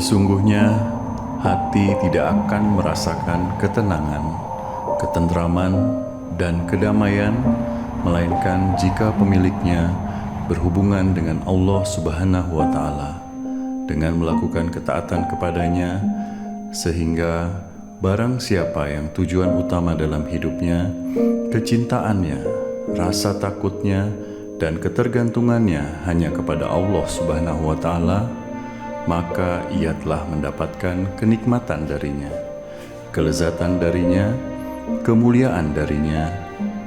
Sesungguhnya hati tidak akan merasakan ketenangan, ketentraman, dan kedamaian, melainkan jika pemiliknya berhubungan dengan Allah Subhanahu wa Ta'ala dengan melakukan ketaatan kepadanya, sehingga barang siapa yang tujuan utama dalam hidupnya, kecintaannya, rasa takutnya, dan ketergantungannya hanya kepada Allah Subhanahu wa Ta'ala, maka ia telah mendapatkan kenikmatan darinya, kelezatan darinya, kemuliaan darinya,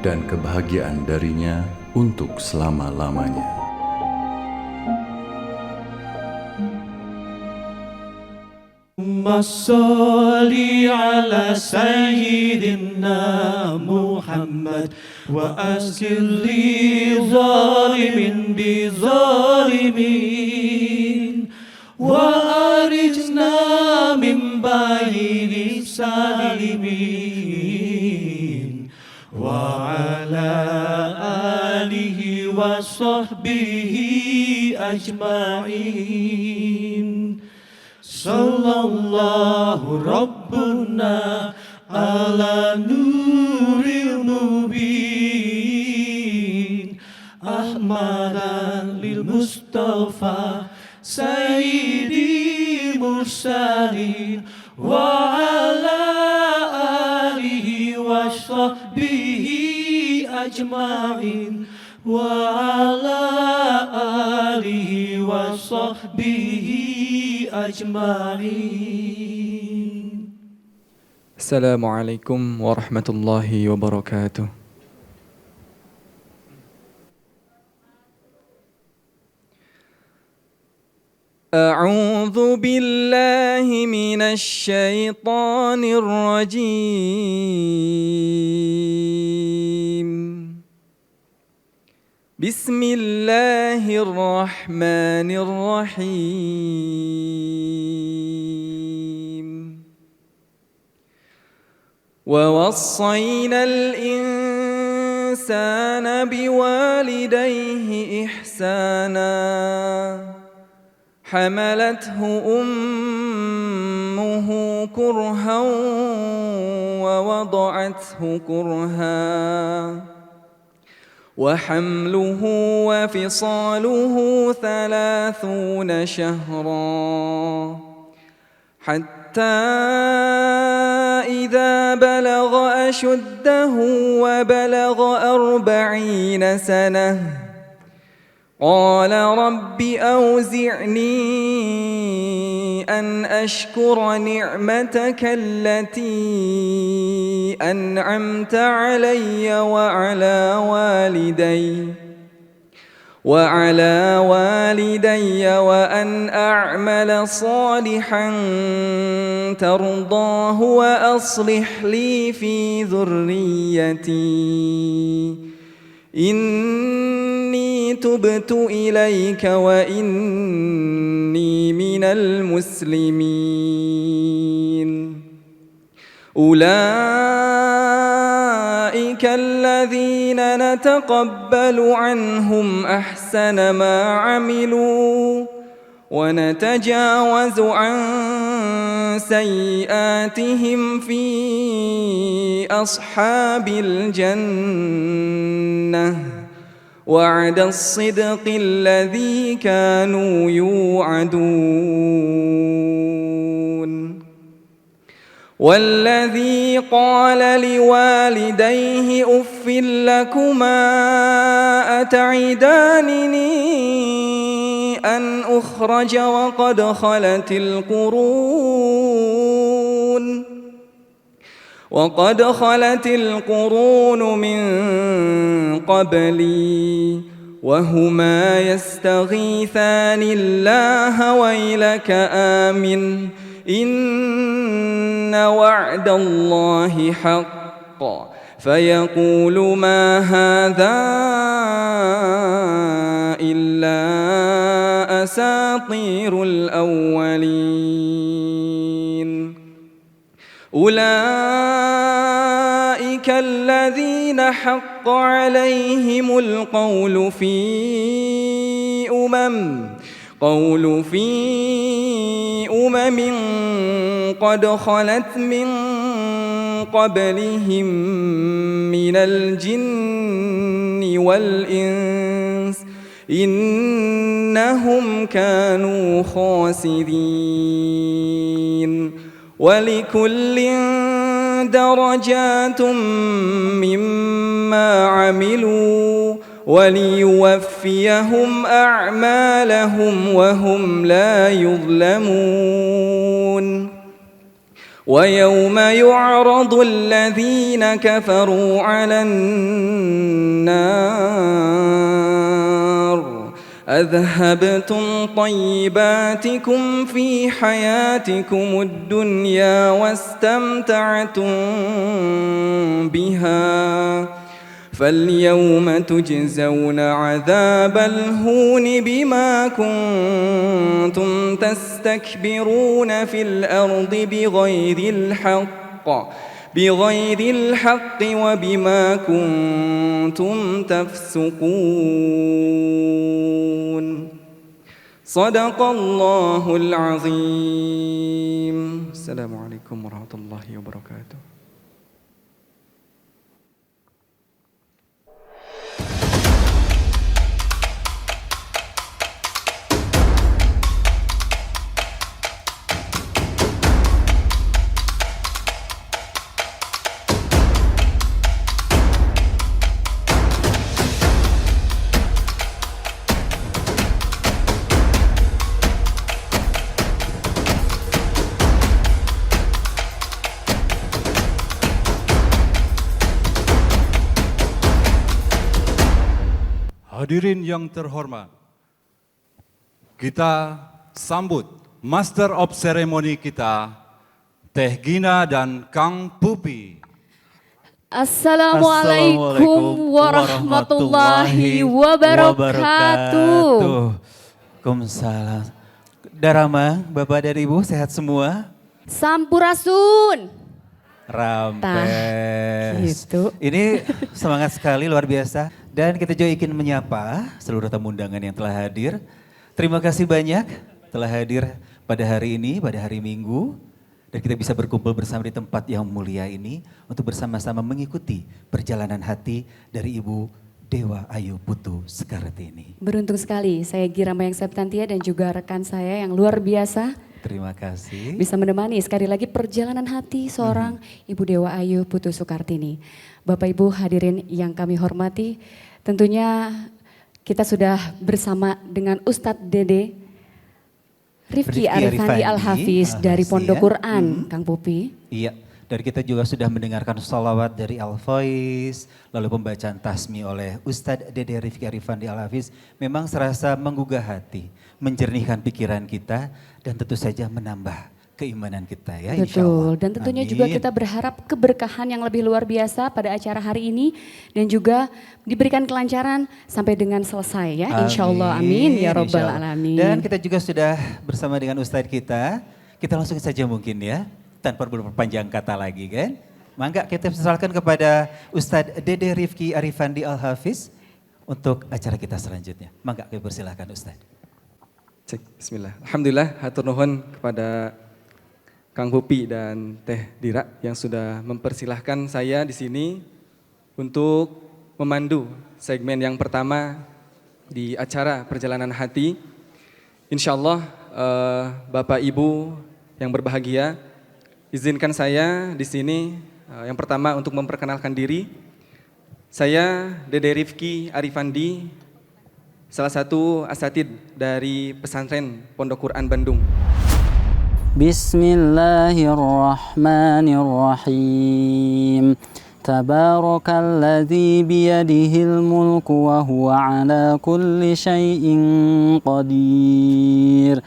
dan kebahagiaan darinya untuk selama-lamanya. Sholli ala sayyidina Muhammad wa asli zalimin bi zalimin wa arijna min bayni salimin wa ala alihi wa sahbihi ajma'in. Sallallahu Rabbuna ala nuril mubin Ahmadan lil Mustafa Sayyidi Mursalin wa ala alihi wa sahbihi ajma'in wa ala alihi wa sahbihi ajma'in. Assalamualaikum warahmatullahi wabarakatuh. أعوذ بالله من الشيطان الرجيم. بسم الله الرحمن الرحيم. ووصينا الإنسان بوالديه إحسانا حملته أمه كرها ووضعته كرها وحمله وفصاله 30 شهرا حتى إذا بلغ أشده وبلغ 40 سنة قال رب أوزعني أن أشكر نعمتك التي أنعمت علي وعلى والدي وأن أعمل صالحا ترضاه وأصلح لي في ذريتي إني تبت إليك وإني من المسلمين. أولئك الذين نتقبل عنهم أحسن ما عملوا ونتجاوز عن سيئاتهم في أصحاب الجنة وعد الصدق الذي كانوا يوعدون. والذي قال لوالديه أف لكما أتعدانني أن أخرج وقد خلت القرون من قبلي وهما يستغيثان الله ويلك آمن إن وعد الله حق فيقول ما هذا إلا أساطير الأولين. أولئك الذين حق عليهم القول في قول في أمم قد خلت من قبلهم من الجن والإنس إنهم كانوا خاسرين ولكل درجات مما عملوا وليوفيهم أعمالهم وهم لا يظلمون ويوم يعرض الذين كفروا على النار أذهبتم طيباتكم في حياتكم الدنيا واستمتعتم بها فاليوم تجزون عذاب الهون بما كنتم تستكبرون في الأرض بغير الحق وبما كنتم تفسقون صدق الله العظيم. السلام عليكم ورحمة الله وبركاته. Hadirin yang terhormat, kita sambut Master of Ceremony kita, Teh Gina dan Kang Pupi. Assalamualaikum warahmatullahi wabarakatuh. Waalaikumsalam. Darama, Bapak dan Ibu sehat semua? Sampurasun. Rampes. Gitu. Ini semangat sekali, luar biasa. Dan kita juga ingin menyapa seluruh tamu undangan yang telah hadir. Terima kasih banyak telah hadir pada hari ini, pada hari Minggu. Dan kita bisa berkumpul bersama di tempat yang mulia ini untuk bersama-sama mengikuti perjalanan hati dari Ibu Dewa Ayu Putu Sekartini. Beruntung sekali saya Gira Mayang Septantia dan juga rekan saya yang luar biasa. Terima kasih. Bisa menemani sekali lagi perjalanan hati seorang Ibu Dewa Ayu Putu Sekartini. Bapak Ibu hadirin yang kami hormati, tentunya kita sudah bersama dengan Ustadz Dede Rifki Arifandi Al-Hafiz dari Pondok Quran, Kang Pupi. Iya, dan kita juga sudah mendengarkan sholawat dari Al-Faiz, lalu pembacaan tasmi oleh Ustadz Dede Rifki Arifandi Al-Hafiz. Memang serasa menggugah hati, menjernihkan pikiran kita, dan tentu saja menambah keimanan kita ya, insya Allah. Betul, dan tentunya Amin. juga kita berharap keberkahan yang lebih luar biasa pada acara hari ini dan juga diberikan kelancaran sampai dengan selesai ya, insya Allah, amin ya robbal alamin. Dan kita juga sudah bersama dengan Ustadz kita langsung saja mungkin ya, tanpa berpanjang kata lagi kan. Mangga kita persilakan kepada Ustadz Dede Rifki Arifandi Al-Hafiz untuk acara kita selanjutnya. Mangga kita persilakan Ustadz. Cek, bismillah. Alhamdulillah, hatur nuhun kepada Kang Pupi dan Teh Dira yang sudah mempersilahkan saya di sini untuk memandu segmen yang pertama di acara Perjalanan Hati. Insya Allah Bapak Ibu yang berbahagia, izinkan saya di sini yang pertama untuk memperkenalkan diri. Saya Dede Rifki Arifandi, salah satu asatid dari pesantren Pondok Quran Bandung. Bismillahirrahmanirrahim. Tabarakalladzi biyadihil mulku wa huwa ala kulli syai'in qadir.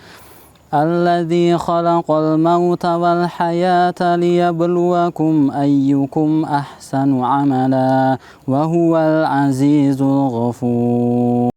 Alladzi khalaqal mauta wal hayata liyabluwakum ayyukum ahsanu amala wa huwal azizul ghafur.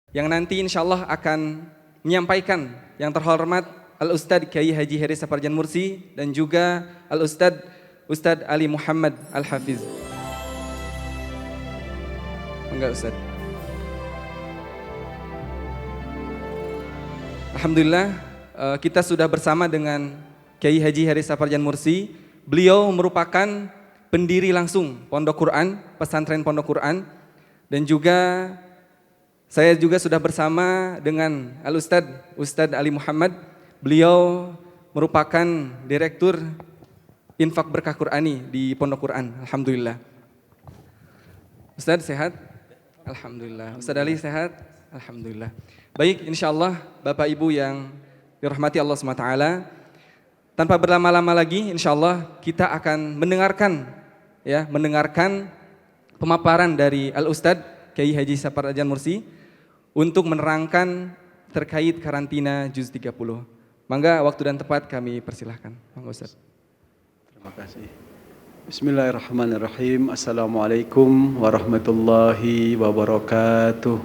yang nanti insya Allah akan menyampaikan yang terhormat Al-Ustadz Kiai Haji Heri Saparjan Mursi dan juga Ustadz Ali Muhammad Al-Hafiz. Enggak Ustadz. Alhamdulillah kita sudah bersama dengan Kiai Haji Heri Saparjan Mursi. Beliau merupakan pendiri langsung Pondok Quran, pesantren Pondok Quran, dan juga saya juga sudah bersama dengan Ustadz Ali Muhammad. Beliau merupakan direktur Infak Berkah Qurani di Pondok Quran. Alhamdulillah. Ustadz sehat? Alhamdulillah. Ustadz Ali sehat? Alhamdulillah. Baik, insya Allah Bapak Ibu yang dirahmati Allah SWT, tanpa berlama-lama lagi insya Allah kita akan mendengarkan pemaparan dari Al-Ustadz Kiai Haji Saparjan Mursi untuk menerangkan terkait karantina juz 30. Mangga waktu dan tempat kami persilahkan. Mangga Ustadz. Terima kasih. Bismillahirrahmanirrahim. Assalamualaikum warahmatullahi wabarakatuh.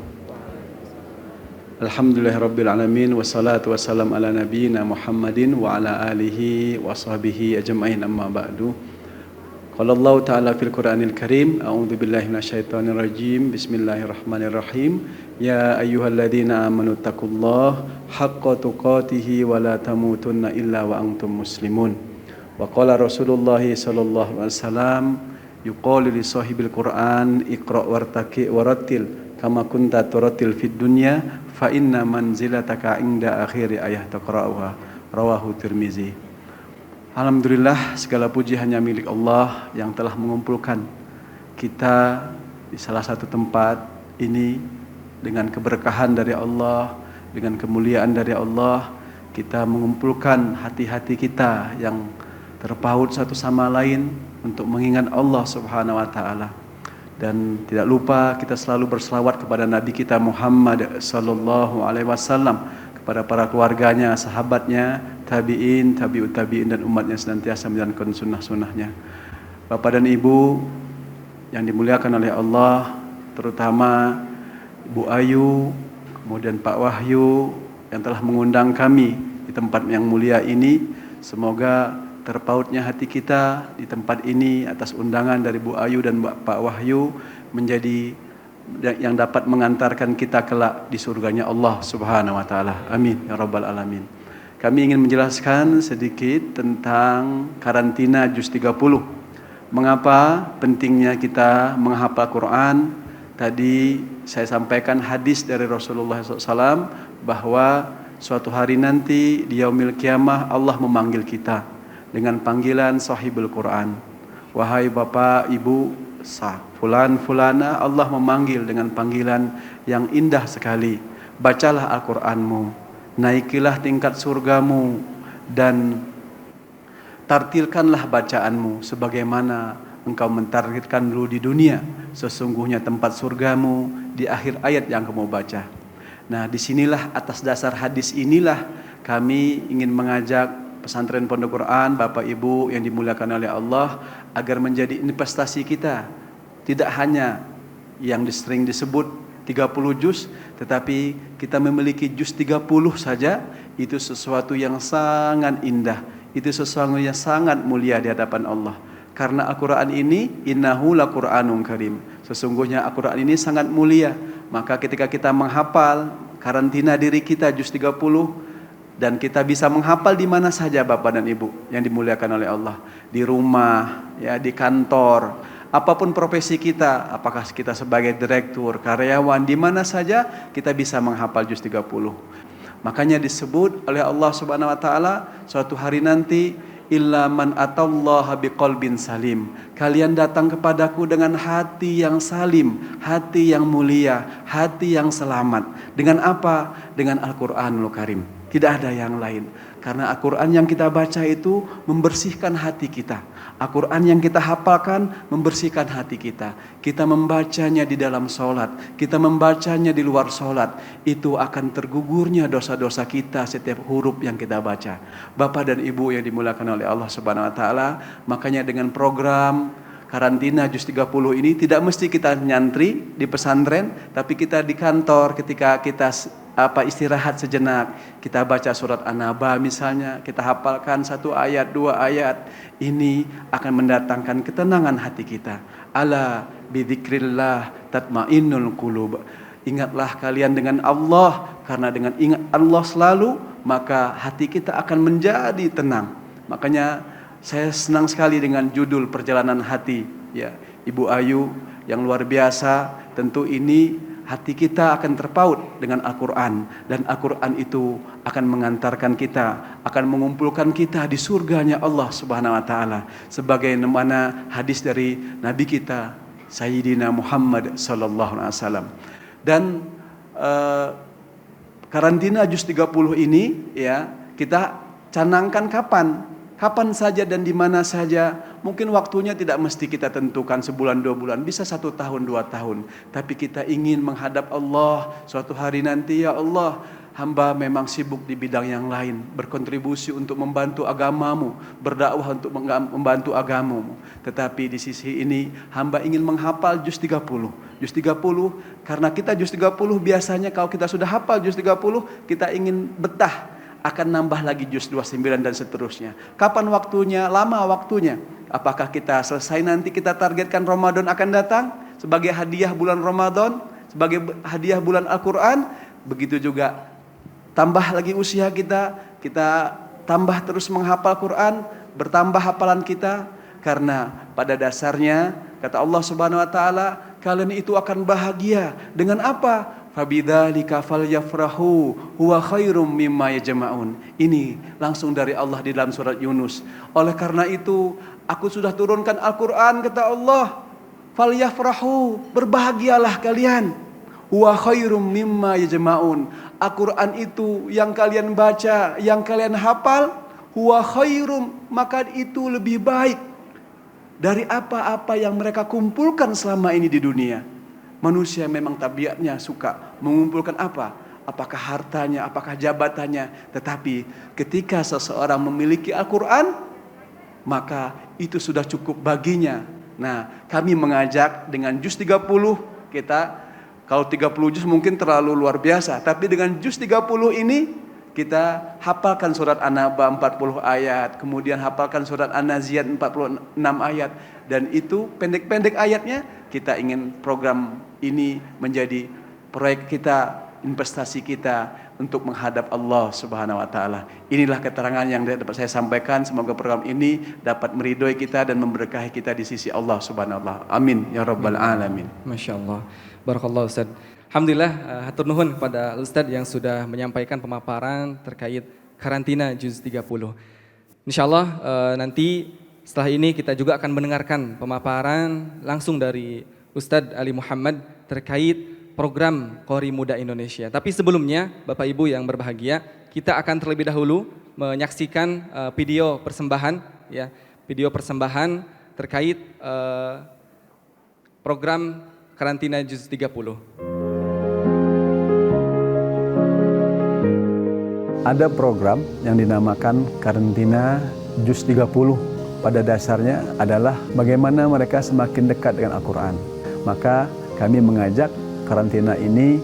Alhamdulillahirabbil alamin wassalatu wassalam ala nabiyyina Muhammadin wa ala alihi wa sahbihi ajmain, amma ba'du. Qala Allah ta'ala fil Qur'anil Karim, a'udzu billahi minasyaitonir rajim. Bismillahirrahmanirrahim. Ya ayyuhalladzina amanu taqullaha haqqa tuqatih wa la tamutunna illa wa antum muslimun. Wa qala Rasulullah sallallahu alaihi wasallam, yuqalu li sahibil Qur'an iqra' wartaqi warattil kama kunta turattil fid dunya fa inna manzilataka inda akhiri ayah taqra'uha. Rawahu Tirmizi. Alhamdulillah, segala puji hanya milik Allah yang telah mengumpulkan kita di salah satu tempat ini dengan keberkahan dari Allah, dengan kemuliaan dari Allah. Kita mengumpulkan hati-hati kita yang terpaut satu sama lain untuk mengingat Allah Subhanahu wa taala. Dan tidak lupa kita selalu berselawat kepada Nabi kita Muhammad sallallahu alaihi wasallam, kepada para keluarganya, sahabatnya, tabi'in, tabi'ut tabi'in, dan umatnya senantiasa menjalankan sunnah-sunnahnya. Bapak dan Ibu yang dimuliakan oleh Allah, terutama Ibu Ayu, kemudian Pak Wahyu yang telah mengundang kami di tempat yang mulia ini. Semoga terpautnya hati kita di tempat ini atas undangan dari Bu Ayu dan Pak Wahyu menjadi yang dapat mengantarkan kita kelak di surganya Allah Subhanahu wa taala. Amin ya rabbal alamin. Kami ingin menjelaskan sedikit tentang karantina juz 30. Mengapa pentingnya kita menghafal Quran? Tadi saya sampaikan hadis dari Rasulullah SAW bahwa suatu hari nanti di yaumil kiamah Allah memanggil kita dengan panggilan sahibul Quran. Wahai Bapak, Ibu, fulan fulana, Allah memanggil dengan panggilan yang indah sekali. Bacalah Al-Qur'anmu, naikilah tingkat surgamu, dan tartilkanlah bacaanmu sebagaimana engkau mentartilkan dulu di dunia. Sesungguhnya tempat surgamu di akhir ayat yang kamu baca. Nah, disinilah atas dasar hadis inilah kami ingin mengajak pesantren Pondok Quran, Bapak Ibu yang dimuliakan oleh Allah, agar menjadi investasi kita. Tidak hanya yang sering disebut 30 juz, tetapi kita memiliki juz 30 saja, itu sesuatu yang sangat indah. Itu sesuatu yang sangat mulia di hadapan Allah. Karena Al-Quran ini, innahu laqur'anun karim. Sesungguhnya Al-Quran ini sangat mulia. Maka ketika kita menghafal, karantina diri kita juz 30, dan kita bisa menghafal di mana saja Bapak dan Ibu yang dimuliakan oleh Allah. Di rumah, ya, di kantor, apapun profesi kita, apakah kita sebagai direktur, karyawan, di mana saja kita bisa menghafal juz 30. Makanya disebut oleh Allah Subhanahu wa taala suatu hari nanti, illa man atallaha biqalbin salim. Kalian datang kepadaku dengan hati yang salim, hati yang mulia, hati yang selamat. Dengan apa? Dengan Al-Qur'anul Karim. Tidak ada yang lain. Karena Al-Quran yang kita baca itu membersihkan hati kita. Al-Quran yang kita hafalkan membersihkan hati kita. Kita membacanya di dalam sholat, kita membacanya di luar sholat. Itu akan tergugurnya dosa-dosa kita setiap huruf yang kita baca. Bapak dan Ibu yang dimuliakan oleh Allah Subhanahu wa taala, makanya dengan program karantina juz 30 ini tidak mesti kita nyantri di pesantren, tapi kita di kantor ketika kita istirahat sejenak, kita baca surat An-Naba misalnya, kita hafalkan 1 ayat, 2 ayat, ini akan mendatangkan ketenangan hati kita. Ala bidzikrillah tatmainnul qulub. Ingatlah kalian dengan Allah, karena dengan ingat Allah selalu, maka hati kita akan menjadi tenang. Makanya saya senang sekali dengan judul perjalanan hati, ya, Ibu Ayu yang luar biasa. Tentu ini hati kita akan terpaut dengan Al-Quran, dan Al-Quran itu akan mengantarkan kita, akan mengumpulkan kita di surganya Allah Subhanahu wa Ta'ala, sebagaimana hadis dari Nabi kita Sayyidina Muhammad sallallahu alaihi wasallam. Dan karantina juz 30 ini, ya, kita canangkan kapan saja dan di mana saja. Mungkin waktunya tidak mesti kita tentukan sebulan 2 bulan, bisa 1 tahun 2 tahun. Tapi kita ingin menghadap Allah suatu hari nanti, ya Allah, hamba memang sibuk di bidang yang lain, berkontribusi untuk membantu agamamu, berdakwah untuk membantu agamamu. Tetapi di sisi ini hamba ingin menghafal juz 30. Juz 30, karena kita juz 30 biasanya kalau kita sudah hafal juz 30, kita ingin betah, akan nambah lagi juz 29 dan seterusnya. Kapan waktunya? Lama waktunya. Apakah kita selesai nanti kita targetkan Ramadan akan datang sebagai hadiah bulan Ramadan, sebagai hadiah bulan Al-Quran? Begitu juga tambah lagi usia kita tambah terus menghafal Quran, bertambah hafalan kita. Karena pada dasarnya kata Allah Subhanahu wa Ta'ala, kalian itu akan bahagia dengan apa? Fabidzalika falyafrahu huwa khairum mimma yajma'un. Ini langsung dari Allah di dalam surat Yunus. Oleh karena itu aku sudah turunkan Al-Quran, kata Allah, falyafrahu, berbahagialah kalian, huwa khairum mimma yajma'un. Al-Quran itu yang kalian baca, yang kalian hafal, huwa khairum, maka itu lebih baik dari apa-apa yang mereka kumpulkan selama ini di dunia. Manusia memang tabiatnya suka mengumpulkan apa? Apakah hartanya, apakah jabatannya. Tetapi ketika seseorang memiliki Al-Quran, maka itu sudah cukup baginya. Nah, kami mengajak dengan juz 30, kita, kalau 30 juz mungkin terlalu luar biasa, tapi dengan juz 30 ini kita hafalkan surat An-Naba 40 ayat, kemudian hafalkan surat An-Naziat 46 ayat, dan itu pendek-pendek ayatnya. Kita ingin program ini menjadi proyek kita, investasi kita untuk menghadap Allah Subhanahu wa Ta'ala. Inilah keterangan yang dapat saya sampaikan. Semoga program ini dapat meridhoi kita dan memberkahi kita di sisi Allah Subhanahu wa Ta'ala. Amin ya rabbal alamin. Masya Allah. Barakallah Ustaz. Alhamdulillah, hatur nuhun kepada Ustaz yang sudah menyampaikan pemaparan terkait karantina juz 30. Insyaallah nanti setelah ini kita juga akan mendengarkan pemaparan langsung dari Ustadz Ali Muhammad terkait program Qori Muda Indonesia. Tapi sebelumnya, Bapak Ibu yang berbahagia, kita akan terlebih dahulu menyaksikan video persembahan, ya, video persembahan terkait program karantina juz 30. Ada program yang dinamakan karantina juz 30. Pada dasarnya adalah bagaimana mereka semakin dekat dengan Al-Quran. Maka kami mengajak karantina ini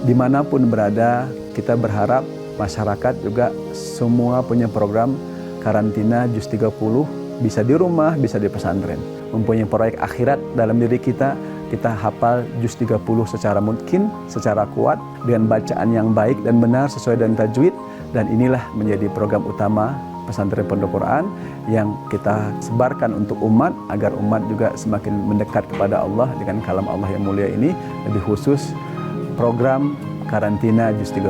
dimanapun berada, kita berharap masyarakat juga semua punya program karantina juz 30, bisa di rumah, bisa di pesantren. Mempunyai proyek akhirat dalam diri kita hafal juz 30 secara mungkin, secara kuat, dengan bacaan yang baik dan benar sesuai dengan tajwid. Dan inilah menjadi program utama pesantren Pondok Quran yang kita sebarkan untuk umat, agar umat juga semakin mendekat kepada Allah dengan kalam Allah yang mulia ini, lebih khusus program karantina juz 30.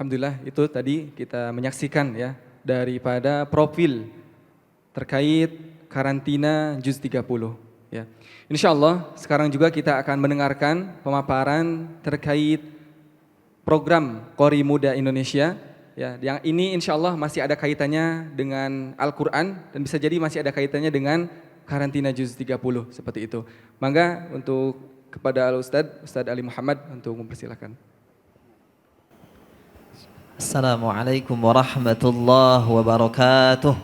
Alhamdulillah, itu tadi kita menyaksikan ya daripada profil terkait karantina juz 30 ya. Insyaallah sekarang juga kita akan mendengarkan pemaparan terkait program Qori Muda Indonesia Ya, yang ini insya Allah masih ada kaitannya dengan Al-Quran dan bisa jadi masih ada kaitannya dengan karantina juz 30 seperti itu. Mangga untuk kepada Ustadz Ali Muhammad untuk mempersilahkan. Assalamualaikum warahmatullahi wabarakatuh.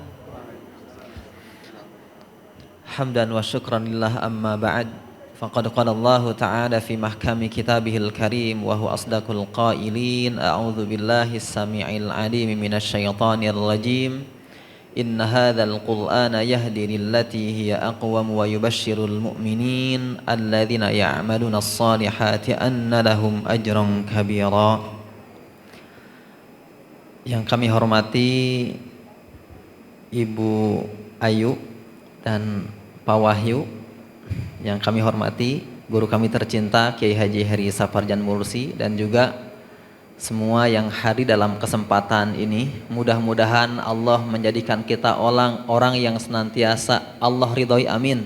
Hamdan wa syukran lillah amma ba'd. Faqad qala Allah Ta'ala fi mahkami kitabihil karim wa huwa asdaqul qailin. A'udzu billahi as-sami'il 'alim minasy syaithanir rajim. Inna hadzal qur'ana yahdi lillati hiya aqwam wa yubashshirul mu'minin alladzina ya'maluna as-salihati anna lahum ajran kabira. Yang kami hormati Ibu Ayu dan Pak Wahyu, yang kami hormati guru kami tercinta Kiai Haji Heri Saparjan Mursi, dan juga semua yang hadir dalam kesempatan ini. Mudah-mudahan Allah menjadikan kita orang yang senantiasa Allah ridhoi, amin.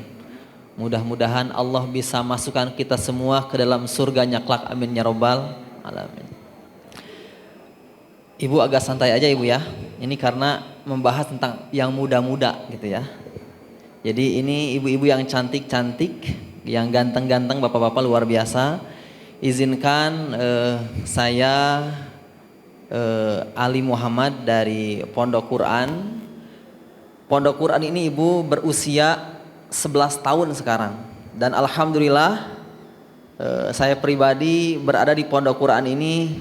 Mudah-mudahan Allah bisa masukkan kita semua ke dalam surganya kelak, amin ya robbal alamin. Ibu agak santai aja Ibu ya, ini karena membahas tentang yang muda-muda gitu ya. Jadi ini ibu-ibu yang cantik-cantik, yang ganteng-ganteng, bapak-bapak luar biasa. Izinkan saya Ali Muhammad dari Pondok Quran. Pondok Quran ini Ibu berusia 11 tahun sekarang. Dan alhamdulillah saya pribadi berada di Pondok Quran ini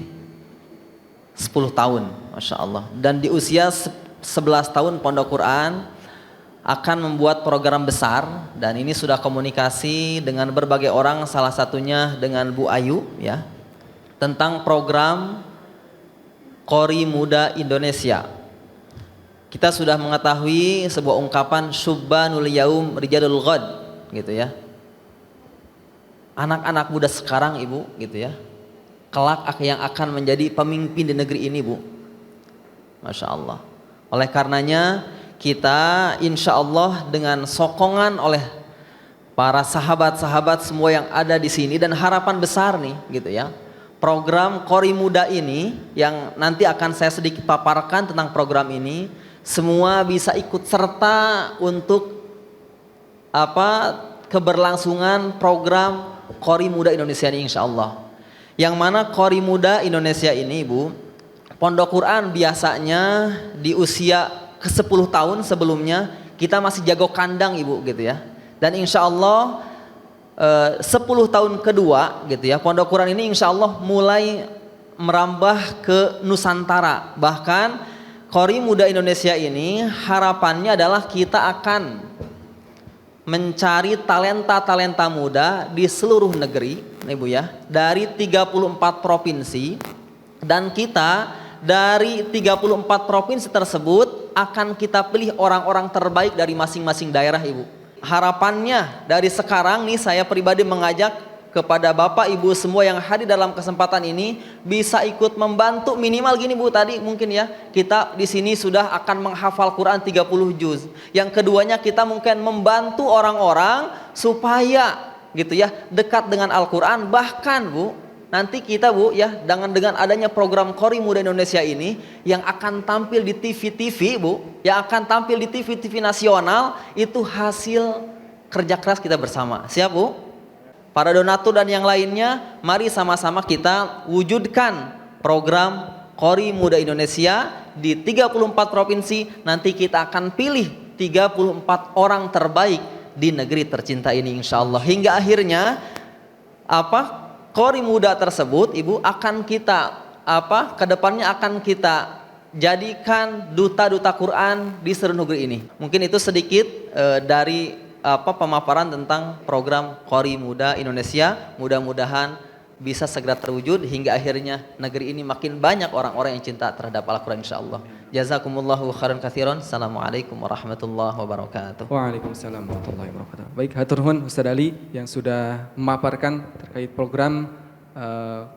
10 tahun, Masya Allah. Dan di usia 11 tahun Pondok Quran akan membuat program besar, dan ini sudah komunikasi dengan berbagai orang, salah satunya dengan Bu Ayu ya, tentang program Qori Muda Indonesia. Kita sudah mengetahui sebuah ungkapan syubbanul yaum rijalul ghad gitu ya. Anak-anak muda sekarang Ibu gitu ya, kelak yang akan menjadi pemimpin di negeri ini Bu. Masya Allah. Oleh karenanya kita insya Allah dengan sokongan oleh para sahabat-sahabat semua yang ada di sini, dan harapan besar nih gitu ya, program Qori Muda ini yang nanti akan saya sedikit paparkan tentang program ini, semua bisa ikut serta untuk keberlangsungan program Qori Muda Indonesia ini insya Allah. Yang mana Qori Muda Indonesia ini Ibu, Pondok Quran biasanya di usia ke 10 tahun sebelumnya kita masih jago kandang Ibu gitu ya. Dan insya Allah 10 tahun kedua gitu ya, Pondok Quran ini insya Allah mulai merambah ke Nusantara. Bahkan Qori Muda Indonesia ini harapannya adalah kita akan mencari talenta-talenta muda di seluruh negeri Ibu ya, dari 34 provinsi, dan kita dari 34 provinsi tersebut akan kita pilih orang-orang terbaik dari masing-masing daerah Ibu. Harapannya dari sekarang nih saya pribadi mengajak kepada Bapak Ibu semua yang hadir dalam kesempatan ini bisa ikut membantu minimal gini Bu tadi mungkin ya. Kita di sini sudah akan menghafal Quran 30 juz. Yang keduanya kita mungkin membantu orang-orang supaya gitu ya dekat dengan Al-Quran. Bahkan Bu, nanti kita Bu ya dengan adanya program Qori Muda Indonesia ini yang akan tampil di TV-TV Bu, yang akan tampil di TV-TV nasional, itu hasil kerja keras kita bersama. Siap Bu? Para donatur dan yang lainnya, mari sama-sama kita wujudkan program Qori Muda Indonesia di 34 provinsi. Nanti kita akan pilih 34 orang terbaik di negeri tercinta ini insya Allah. Hingga akhirnya Qori Muda tersebut Ibu akan kita kedepannya akan kita jadikan duta-duta Quran di seluruh negeri ini. Mungkin itu sedikit dari pemaparan tentang program Qori Muda Indonesia. Mudah-mudahan bisa segera terwujud hingga akhirnya negeri ini makin banyak orang-orang yang cinta terhadap Al-Quran insyaallah. Jazakumullahu khairan katsiran. Assalamualaikum warahmatullahi wabarakatuh. Waalaikumsalam warahmatullahi wabarakatuh. Baik, hatur nuhun Ustaz Ali yang sudah memaparkan terkait program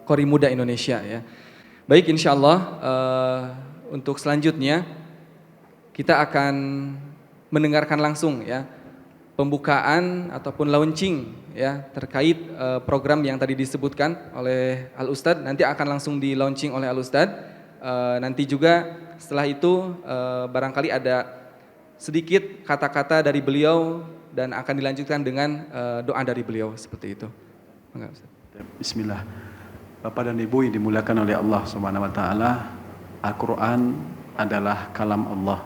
Qori Muda Indonesia ya. Baik, insyaallah untuk selanjutnya kita akan mendengarkan langsung ya pembukaan ataupun launching ya terkait program yang tadi disebutkan oleh Al Ustadz. Nanti akan langsung di launching oleh Al Ustadz. nanti juga setelah itu barangkali ada sedikit kata-kata dari beliau dan akan dilanjutkan dengan doa dari beliau seperti itu. Bismillah. Bapak dan Ibu yang dimuliakan oleh Allah Subhanahu wa taala, Al-Qur'an adalah kalam Allah.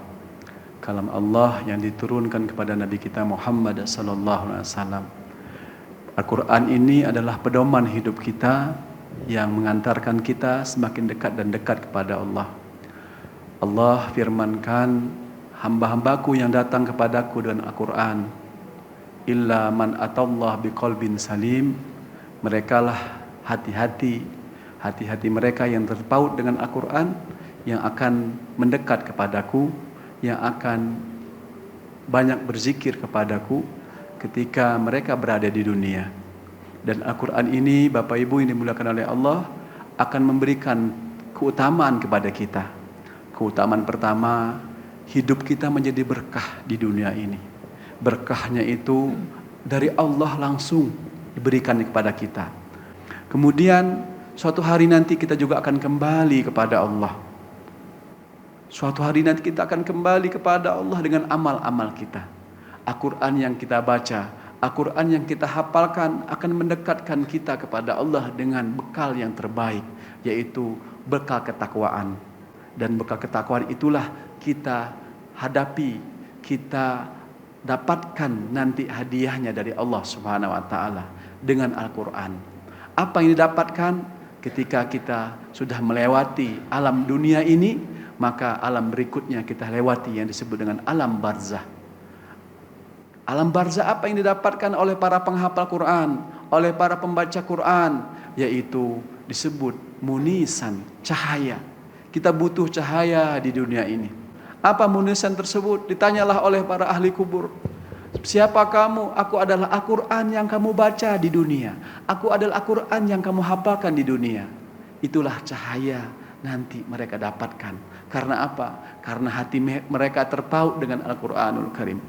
Kalam Allah yang diturunkan kepada Nabi kita Muhammad sallallahu alaihi wasallam. Al-Qur'an ini adalah pedoman hidup kita yang mengantarkan kita semakin dekat dan dekat kepada Allah. Allah firmankan, hamba-hambaku yang datang kepadaku dengan Al-Quran, illa man atallah biqalbin salim, merekalah hati-hati mereka yang terpaut dengan Al-Quran yang akan mendekat kepadaku, yang akan banyak berzikir kepadaku ketika mereka berada di dunia. Dan Al-Quran ini, Bapak Ibu yang dimuliakan oleh Allah, akan memberikan keutamaan kepada kita. Keutamaan pertama, hidup kita menjadi berkah di dunia ini. Berkahnya itu dari Allah langsung diberikan kepada kita. Kemudian suatu hari nanti kita juga akan kembali kepada Allah. Suatu hari nanti kita akan kembali kepada Allah dengan amal-amal kita. Al-Quran yang kita baca, Al-Quran yang kita hafalkan akan mendekatkan kita kepada Allah dengan bekal yang terbaik, yaitu bekal ketakwaan. Dan bekal ketakwaan itulah kita hadapi, kita dapatkan nanti hadiahnya dari Allah Subhanahu wa taala dengan Al-Quran. Apa yang didapatkan ketika kita sudah melewati alam dunia ini, maka alam berikutnya kita lewati yang disebut dengan alam barzah. Alam barzah apa yang didapatkan oleh para penghafal Quran, oleh para pembaca Quran, yaitu disebut munisan, cahaya. Kita butuh cahaya di dunia ini. Apa munisan tersebut? Ditanyalah oleh para ahli kubur. Siapa kamu? Aku adalah Al-Quran yang kamu baca di dunia. Aku adalah Al-Quran yang kamu hafalkan di dunia. Itulah cahaya nanti mereka dapatkan. Karena apa? Karena hati mereka terpaut dengan Al-Quranul Karim.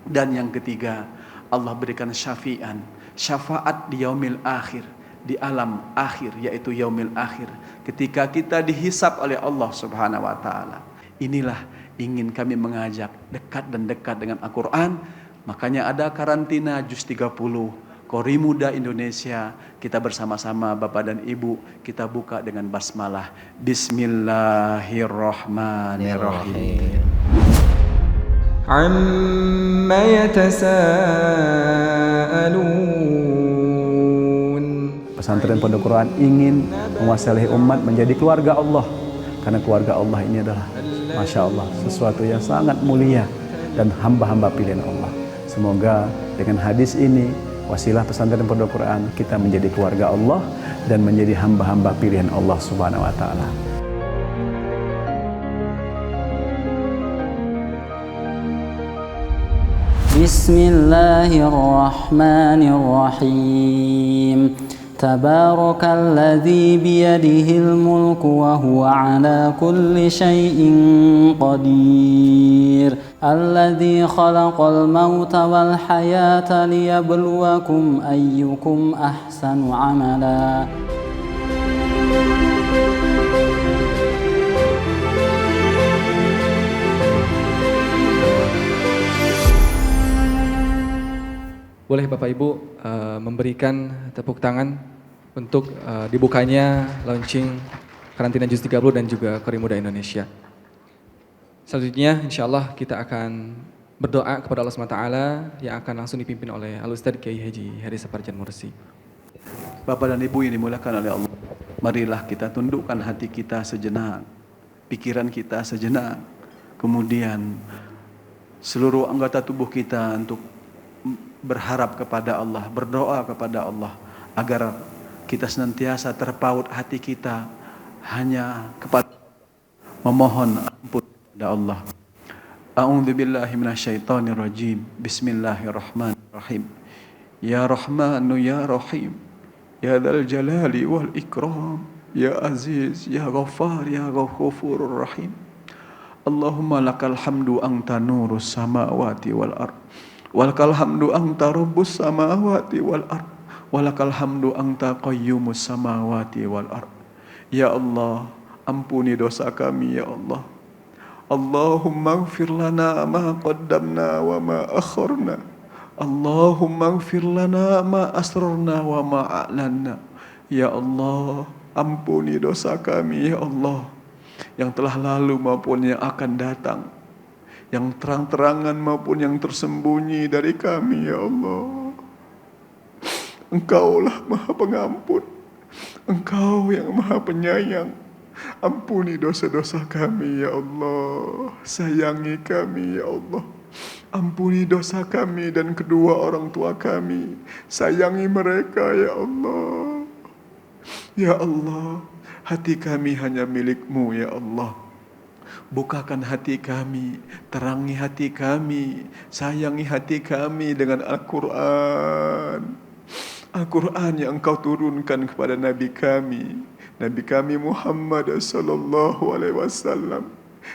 Dan yang ketiga, Allah berikan syafaat di yaumil akhir, di alam akhir, yaitu yaumil akhir, ketika kita dihisab oleh Allah Subhanahu wa taala. Inilah ingin kami mengajak dekat dan dekat dengan Al-Quran. Makanya ada karantina juz 30 Qori Muda Indonesia. Kita bersama-sama Bapak dan Ibu, kita buka dengan basmalah. Bismillahirrahmanirrahim. عما يتساءلون. Pesantren Pondok Quran ingin mewasalahi umat menjadi keluarga Allah. Karena keluarga Allah ini adalah Masya Allah, sesuatu yang sangat mulia dan hamba-hamba pilihan Allah. Semoga dengan hadis ini, wasilah pesantren Pondok Quran, kita menjadi keluarga Allah dan menjadi hamba-hamba pilihan Allah Subhanahu wa taala. Bismillahirrahmanirrahim. Tabarakalladzi biyadihil mulku wa huwa ala kulli syai'in qadir. Alladzi khalaqal mauta wal hayata liyabluwakum ayyukum ahsanu amala. Boleh Bapak Ibu memberikan tepuk tangan untuk dibukanya launching karantina juz 30 dan juga Qori Muda Indonesia. Selanjutnya insya Allah kita akan berdoa kepada Allah SWT yang akan langsung dipimpin oleh Al-Ustadz Kiai Haji Heri Saparjan Mursi. Bapak dan Ibu yang dimuliakan oleh Allah, marilah kita tundukkan hati kita sejenak, pikiran kita sejenak, kemudian seluruh anggota tubuh kita untuk berharap kepada Allah, berdoa kepada Allah agar kita senantiasa terpaut hati kita hanya kepada memohon ampun kepada Allah. A'udzubillahi minasyaitonirrajim. Bismillahirrahmanirrahim. Ya Rahmanu ya Rahim, ya Dzal Jalali wal Ikram, ya Aziz, ya Ghaffar, ya Ghafurur Rahim. Allahumma lakal hamdu anta nurus samawati wal ard. Walakal hamdu anta rabbus samawati wal ard. Walakal hamdu anta qayyumus samawati wal ard. Ya Allah, ampuni dosa kami ya Allah. Allahumma ighfir lana ma qaddamna wa ma akharna. Allahumma ighfir lana ma asrarna wa ma a'lanna. Ya Allah, ampuni dosa kami ya Allah, yang telah lalu maupun yang akan datang, yang terang-terangan maupun yang tersembunyi dari kami ya Allah. Engkaulah Maha Pengampun, Engkau yang Maha Penyayang. Ampuni dosa-dosa kami ya Allah. Sayangi kami ya Allah. Ampuni dosa kami dan kedua orang tua kami. Sayangi mereka ya Allah. Ya Allah, hati kami hanya milik-Mu ya Allah. Bukakan hati kami, terangi hati kami, sayangi hati kami dengan Al-Quran. Al-Quran yang Engkau turunkan kepada Nabi kami Muhammad sallallahu alaihi wasallam,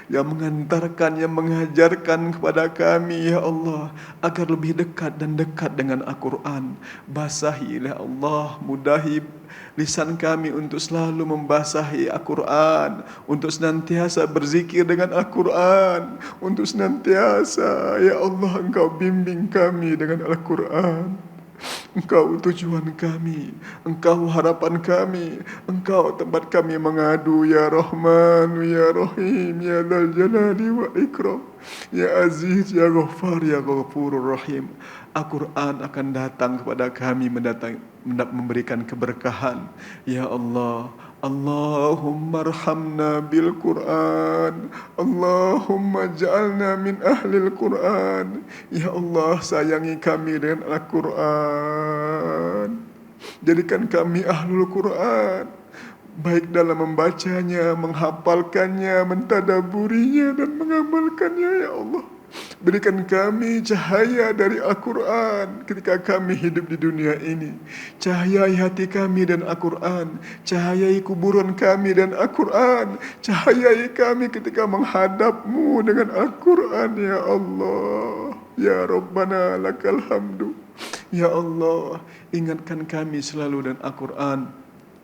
yang mengantarkan, yang mengajarkan kepada kami ya Allah, agar lebih dekat dan dekat dengan Al-Quran. Basahi ya Allah, mudahi lisan kami untuk selalu membasahi Al-Quran, untuk senantiasa berzikir dengan Al-Quran, untuk senantiasa ya Allah Engkau bimbing kami dengan Al-Quran. Engkau tujuan kami, Engkau harapan kami, Engkau tempat kami mengadu ya Rahman, ya Rahim, ya Dzal Jalali wal Ikram, ya Aziz, ya Ghaffar, ya Ghafurur Rahim. Al-Quran akan datang kepada kami, memberikan keberkahan. Ya Allah, Allahumma arhamna bil Quran, Allahumma ja'alna min ahlil Quran. Ya Allah, sayangi kami dengan Al-Quran. Jadikan kami ahlul Quran, baik dalam membacanya, menghafalkannya, mentadaburinya, dan mengamalkannya ya Allah. Berikan kami cahaya dari Al-Quran ketika kami hidup di dunia ini. Cahayai hati kami dan Al-Quran. Cahayai kuburan kami dan Al-Quran. Cahayai kami ketika menghadap-Mu dengan Al-Quran ya Allah. Ya Rabbana lakal hamdu. Ya Allah, ingatkan kami selalu dengan Al-Quran.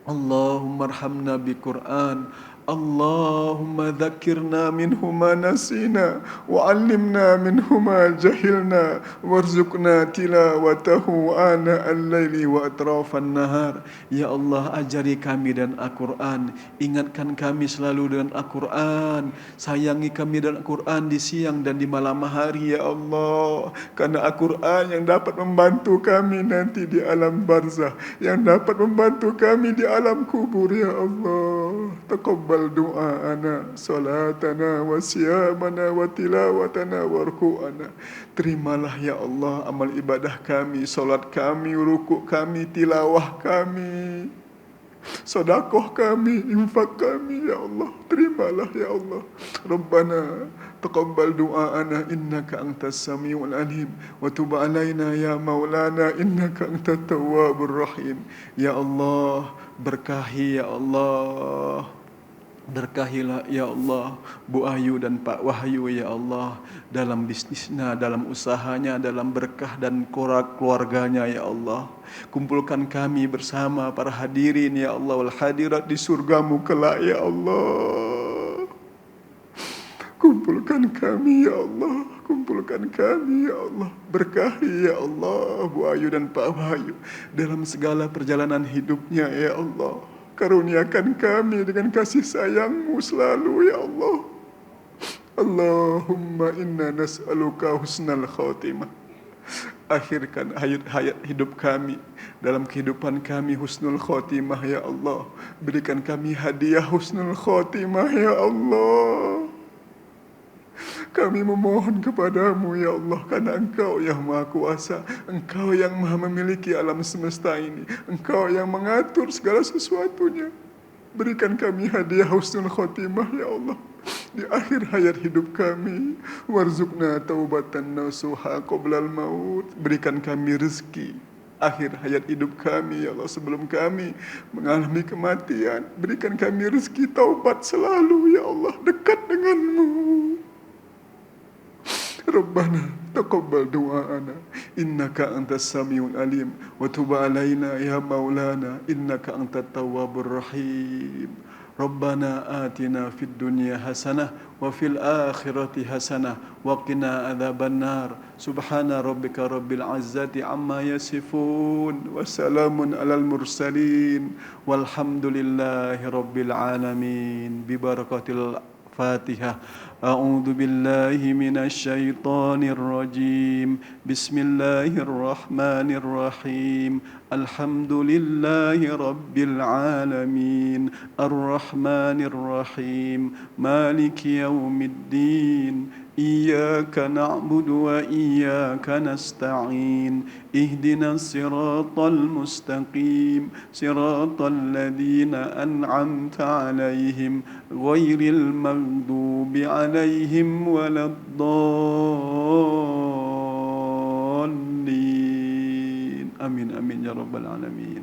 Allahumma arhamna bi Quran. Allahumma dzakirna minhu ma nasina wa 'allimna minhu ma jahilna warzuqna tilawatahu ana al-laili wa atrafan nahar. Ya Allah, ajari kami dan Al-Quran, ingatkan kami selalu dengan Al-Quran, sayangi kami dan Al-Quran di siang dan di malam hari ya Allah, karena Al-Quran yang dapat membantu kami nanti di alam barzah, yang dapat membantu kami di alam kubur ya Allah. Taqabbal du'aana, salatana, wa siyamana, wa tilawatana, wa ruku'ana. Terimalah ya Allah amal ibadah kami, salat kami, rukuk kami, tilawah kami, sedekah kami, infak kami ya Allah. Terimalah ya Allah. Rabbana taqabbal du'aana innaka antas samiul alim wa tub alaina ya maulana innaka antat tawwabur rahim. Ya Allah, berkahi ya Allah. Berkahilah ya Allah Bu Ayu dan Pak Wahyu ya Allah, dalam bisnisnya, dalam usahanya, dalam berkah dan keluarganya ya Allah. Kumpulkan kami bersama para hadirin ya Allah, wal hadirat di surgamu kelak ya Allah. Kumpulkan kami ya Allah, kumpulkan kami ya Allah. Berkahi ya Allah Bu Ayu dan Pak Wahyu dalam segala perjalanan hidupnya ya Allah. Karuniakan kami dengan kasih sayang-Mu selalu ya Allah. Allahumma inna nas'aluka husnal khatimah. Akhirkan hayat hidup kami, dalam kehidupan kami husnul khotimah ya Allah. Berikan kami hadiah husnul khotimah ya Allah. Kami memohon kepadamu ya Allah, karena Engkau yang Maha Kuasa, Engkau yang Maha memiliki alam semesta ini, Engkau yang mengatur segala sesuatunya. Berikan kami hadiah husnul khotimah ya Allah di akhir hayat hidup kami. Warzuqna taubatan nasuha qoblal maut. Berikan kami rezeki akhir hayat hidup kami ya Allah, sebelum kami mengalami kematian. Berikan kami rezeki taubat selalu ya Allah, dekat denganmu. Rabbana taqabbal du'aana innaka antas samiul alim wa tub alaina ya maulana innaka antat tawwabur rahim. ربنا آتنا في الدنيا حسنة وفي الآخرة حسنة وقنا عذاب النار سبحان ربك رب العزة عما يصفون وسلام على المرسلين والحمد لله رب العالمين ببركة الفاتحة. أعوذ بالله من الشيطان الرجيم بسم الله الرحمن الرحيم الحمد لله رب العالمين الرحمن الرحيم مالك يوم الدين إياك نعبد وإياك نستعين اهدنا الصراط المستقيم صراط الذين أنعمت عليهم غير المغضوب عليهم ولا الضالين آمين آمين يا رب العالمين.